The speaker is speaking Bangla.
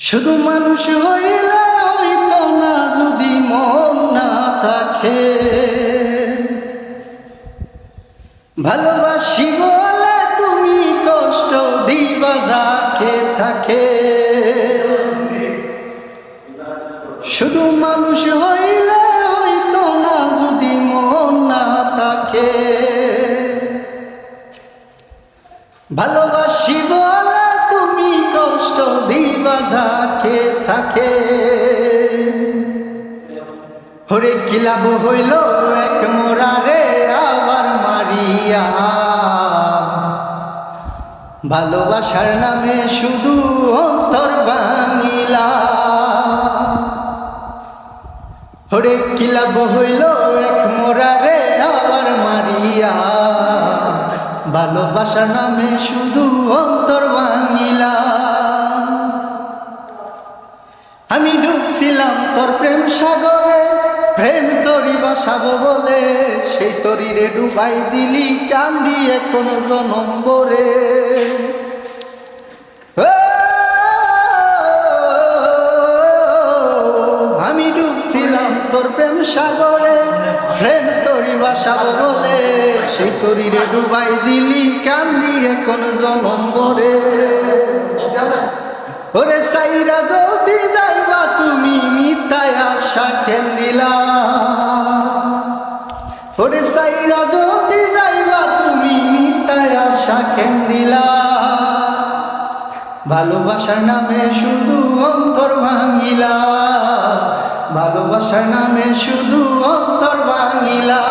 শুধু মানুষ হইলে হইতো না যদি মন না থাকে, ভালোবাসি বলে তুমি কষ্ট দিবা যাকে থাকে। শুধু মানুষ হইলে হইতো না যদি মন না থাকে, ভালোবাসি বলে তুমি কষ্ট দিবা যাকে থাকে। হরে কি লাভ হইল এক মোরারে আবার মারিয়া, ভালোবাসার নামে শুধু অন্তর ভাঙিলা। হরে কি লাভ হইল এক মোরারে আবার মারিয়া, ভালোবাসার নামে শুধু অন্তর ভাঙিলা। আমি ডুবছিলাম তোর প্রেম সাগরে, প্রেম তরি বাসাবো বলে, সেই তরিরে ডুবাই দিলি কান দিয়ে কোন জনম্বরে। আমি ডুবছিলাম তোর প্রেম সাগরে, প্রেম তরি বাসাবো বলে, সেই তরিরে ডুবাই দিলি কান দিয়ে কোন জনম্বরে। ওরে সাইরা যদি যাইবা তুমি মিথ্যায় আশা কেন দিলা, ওরে সাইরা যদি যাইবা তুমি মিথ্যায় আশা কেন দিলা। ভালোবাসার নামে শুধু অন্তর ভাঙিলা, ভালোবাসার নামে শুধু অন্তর ভাঙিলা।